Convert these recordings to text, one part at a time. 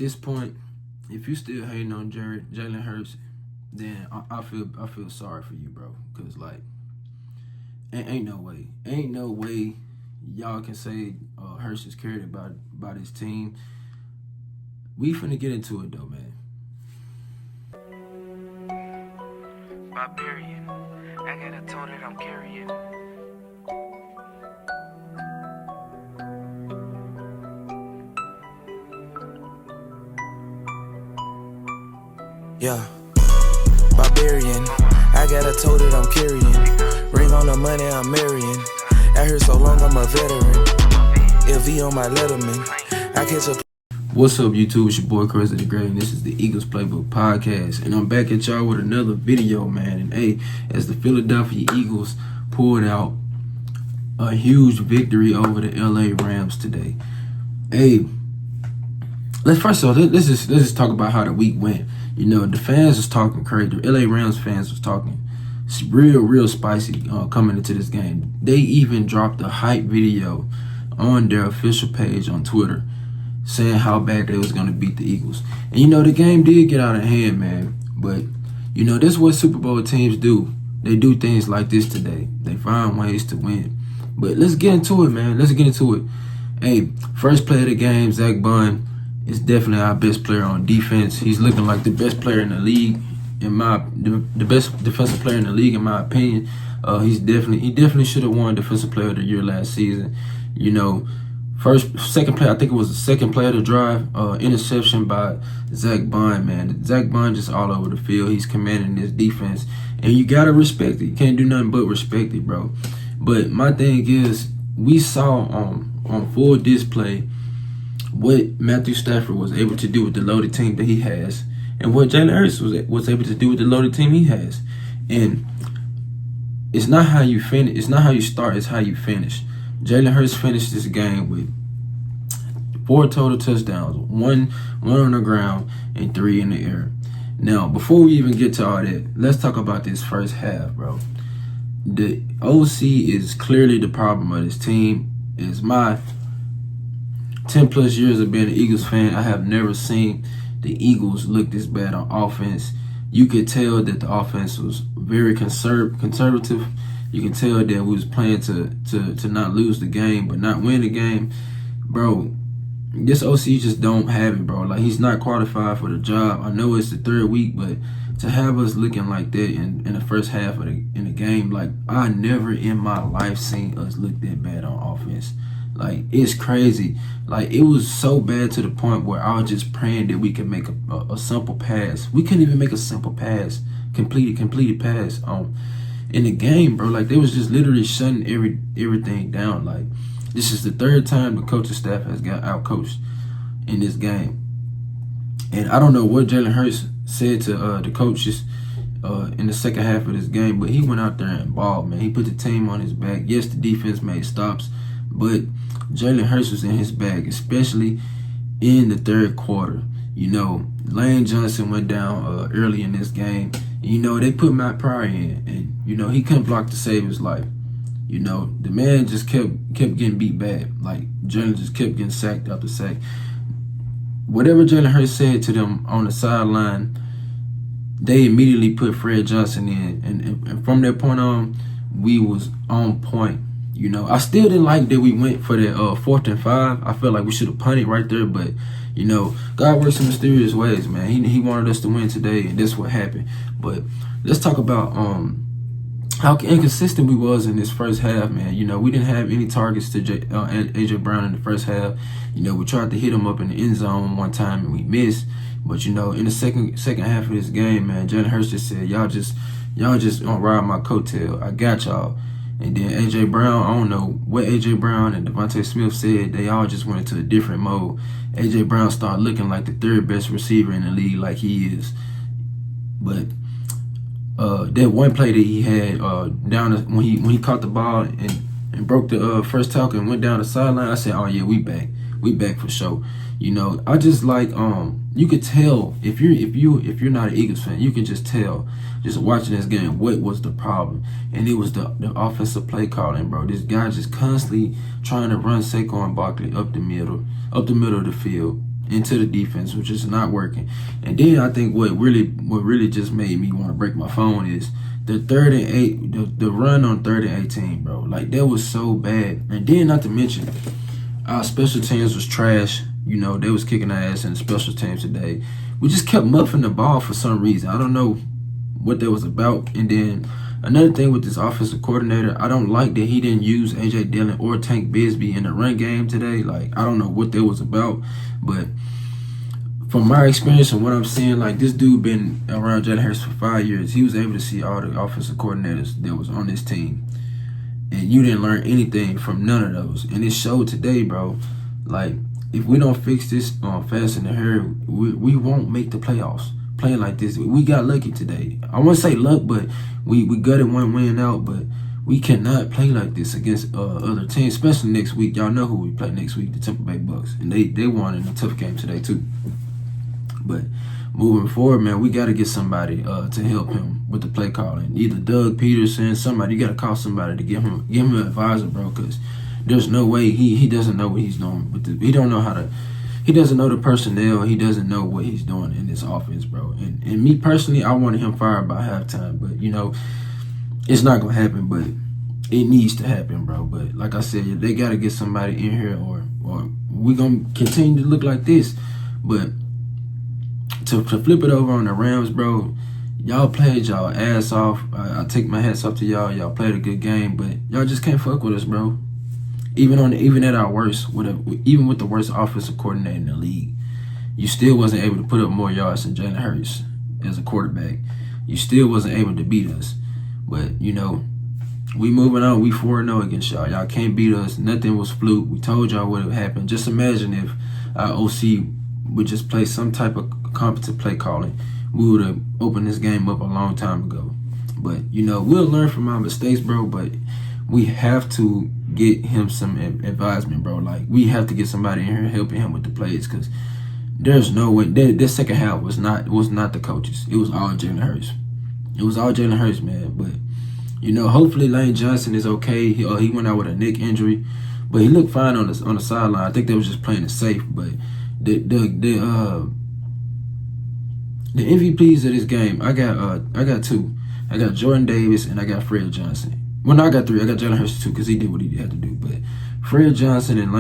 this point, if you still hating on Jalen Hurts, then I feel sorry for you, bro. Cause like, ain't no way y'all can say Hurts is carried by this team. We finna get into it though, man. Barbarian, I got a tone that I'm carrying. Yeah, Barbarian, I got a toe that I'm carrying. Ring on the money I'm marrying. I heard so long I'm a veteran. LV on my Letterman. I catch a. What's up, YouTube? It's your boy Chris the Great, and this is the Eagles Playbook Podcast. And I'm back at y'all with another video, man. And hey, as the Philadelphia Eagles pulled out a huge victory over the LA Rams today. Hey, let's just talk about how the week went. You know, the fans was talking crazy. The LA Rams fans was talking real spicy coming into this game. They even dropped a hype video on their official page on Twitter saying how bad they was going to beat the Eagles. And, you know, the game did get out of hand, man. But, you know, this is what Super Bowl teams do. They do things like this today. They find ways to win. But let's get into it, man. Let's get into it. Hey, first play of the game, Zach Bond is definitely our best player on defense. He's looking like the best player in the league, the best defensive player in the league, in my opinion. He definitely should have won Defensive Player of the Year last season. You know, second play, I think it was the second play of the drive, interception by Zach Bond, man. Zach Bond just all over the field. He's commanding this defense, and you gotta respect it. You can't do nothing but respect it, bro. But my thing is, we saw on full display what Matthew Stafford was able to do with the loaded team that he has, and what Jalen Hurts was able to do with the loaded team he has. And it's not how you finish. It's not how you start. It's how you finish. Jalen Hurts finished this game with 4 total touchdowns, one on the ground and 3 in the air. Now, before we even get to all that, let's talk about this first half, bro. The OC is clearly the problem of this team. It's my 10 plus years of being an Eagles fan, I have never seen the Eagles look this bad on offense. You could tell that the offense was very conservative. You can tell that we was playing to not lose the game, but not win the game. Bro, this OC just don't have it, bro. Like, he's not qualified for the job. I know it's the 3rd week, but to have us looking like that in the first half of the game, like, I never in my life seen us look that bad on offense. Like, it's crazy. Like, it was so bad to the point where I was just praying that we could make a simple pass. We couldn't even make a simple pass, completed pass in the game, bro. Like, they was just literally shutting everything down. Like, this is the 3rd time the coaching staff has got out-coached in this game. And I don't know what Jalen Hurts said to the coaches in the second half of this game, but he went out there and balled, man. He put the team on his back. Yes, the defense made stops, but Jalen Hurts was in his bag, especially in the 3rd quarter. You know, Lane Johnson went down early in this game. And, you know, they put Matt Pryor in, and, you know, he couldn't block to save his life. You know, the man just kept getting beat bad. Like, Jalen just kept getting sacked after sack. Whatever Jalen Hurts said to them on the sideline, they immediately put Fred Johnson in. And from that point on, we was on point. You know, I still didn't like that we went for that 4th and 5. I felt like we should have punted right there, but, you know, God works in mysterious ways, man. He wanted us to win today, and that's what happened. But let's talk about how inconsistent we was in this first half, man. You know, we didn't have any targets to A.J. Brown in the first half. You know, we tried to hit him up in the end zone one time, and we missed. But, you know, in the second half of this game, man, Jalen Hurts just said, y'all just gonna ride my coattail. I got y'all. And then A.J. Brown, I don't know what A.J. Brown and Devontae Smith said. They all just went into a different mode. A.J. Brown started looking like the 3rd best receiver in the league, like he is. But that one play that he had when he caught the ball and broke the first tackle and went down the sideline, I said, oh yeah, we back for sure. You know, I just like you could tell if you're not an Eagles fan, you can just tell just watching this game what was the problem, and it was the offensive play calling, bro. This guy just constantly trying to run Saquon Barkley up the middle of the field, into the defense, which is not working. And then I think what really just made me want to break my phone is the 3rd and 8, the run on 3rd and 18, bro. Like, that was so bad. And then not to mention, our special teams was trash. You know, they was kicking our ass in the special teams today. We just kept muffing the ball for some reason. I don't know what that was about. And then another thing with this offensive coordinator, I don't like that he didn't use A.J. Dillon or Tank Bigsby in the run game today. Like, I don't know what that was about. But from my experience and what I'm seeing, like, this dude been around Jalen Hurts for 5 years. He was able to see all the offensive coordinators that was on this team. And you didn't learn anything from none of those. And it showed today, bro. Like, if we don't fix this fast in the hair, we won't make the playoffs. Playing like this, we got lucky today. I wouldn't say luck, but we gutted one win out. But we cannot play like this against other teams, especially next week. Y'all know who we play next week, the Tampa Bay Bucks. And they won in a tough game today, too. But moving forward, man, we got to get somebody to help him with the play calling. Either Doug Peterson, somebody. You got to call somebody to give him an advisor, bro, because there's no way he doesn't know what he's doing. He don't know how to. He doesn't know the personnel. He doesn't know what he's doing in this offense, bro. And me personally, I wanted him fired by halftime, but you know, it's not gonna happen. But it needs to happen, bro. But like I said, they got to get somebody in here, or we gonna continue to look like this. But to flip it over on the Rams, bro, y'all played y'all ass off. I take my hats off to y'all. Y'all played a good game, but y'all just can't fuck with us, bro. Even at our worst, even with the worst offensive coordinator in the league, you still wasn't able to put up more yards than Jalen Hurts as a quarterback. You still wasn't able to beat us. But, you know, we moving on. We 4-0 against y'all. Y'all can't beat us. Nothing was fluke. We told y'all what would happen. Just imagine if our OC would just play some type of competent play calling. We would have opened this game up a long time ago. But, you know, we'll learn from our mistakes, bro. But we have to get him some advisement, bro. Like, we have to get somebody in here helping him with the plays, because there's no way. This second half was not the coaches. It was all Jalen Hurts. It was all Jalen Hurts, man. But, you know, hopefully Lane Johnson is okay. He went out with a neck injury, but he looked fine on the sideline. I think they was just playing it safe. But the MVPs of this game, I got two. I got Jordan Davis and I got Fred Johnson. Well, no, I got three. I got Jalen Hurts too, because he did what he had to do. But Fred Johnson and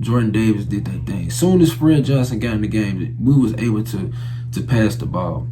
Jordan Davis did that thing. As soon as Fred Johnson got in the game, we was able to pass the ball.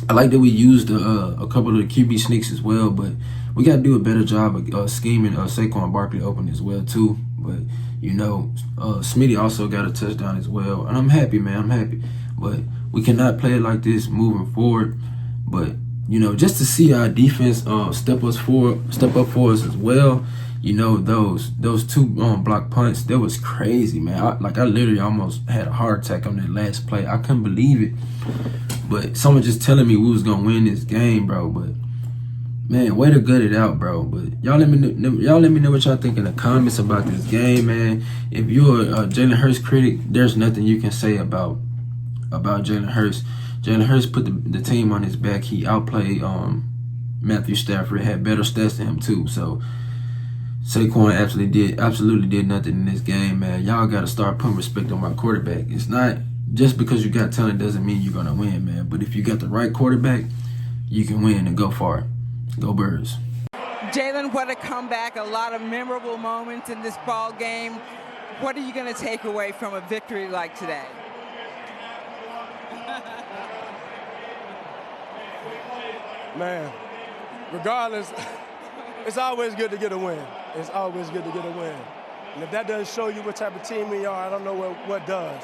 I like that we used a couple of the QB sneaks as well, but we got to do a better job of scheming Saquon Barkley open as well too. But, you know, Smitty also got a touchdown as well, and I'm happy, man. I'm happy. But we cannot play it like this moving forward. But, you know, just to see our defense step up for us as well. You know, those two block punts, that was crazy, man. I literally almost had a heart attack on that last play. I couldn't believe it. But someone just telling me we was gonna win this game, bro. But man, way to gut it out, bro. But y'all let me know what y'all think in the comments about this game, man. If you're a Jalen Hurts critic, there's nothing you can say about Jalen Hurts. Jalen Hurts put the team on his back. He outplayed Matthew Stafford, had better stats than him too. So Saquon absolutely did nothing in this game, man. Y'all got to start putting respect on my quarterback. It's not just because you got talent doesn't mean you're going to win, man. But if you got the right quarterback, you can win and go far. Go Birds. Jalen, what a comeback. A lot of memorable moments in this ball game. What are you going to take away from a victory like today? Man, regardless, it's always good to get a win. It's always good to get a win. And if that doesn't show you what type of team we are, I don't know what does.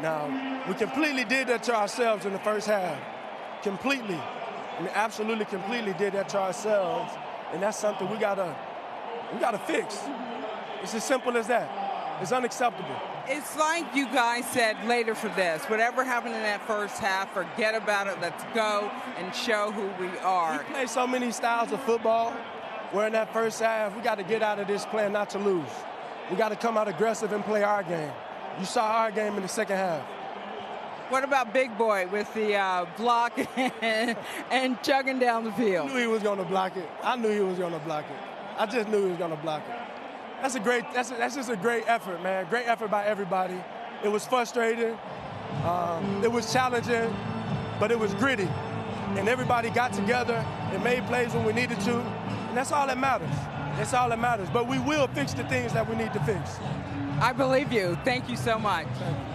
Now, we completely did that to ourselves in the first half. Completely. I mean, absolutely completely did that to ourselves. And that's something we gotta fix. It's as simple as that. It's unacceptable. It's like you guys said later for this. Whatever happened in that first half, forget about it. Let's go and show who we are. We play so many styles of football where in that first half, we got to get out of this playing not to lose. We got to come out aggressive and play our game. You saw our game in the second half. What about Big Boy with the block and chugging down the field? I knew he was going to block it. I knew he was going to block it. I just knew he was going to block it. That's just a great effort, man. Great effort by everybody. It was frustrating. It was challenging, but it was gritty. And everybody got together and made plays when we needed to. And that's all that matters. That's all that matters. But we will fix the things that we need to fix. I believe you. Thank you so much. Thank you.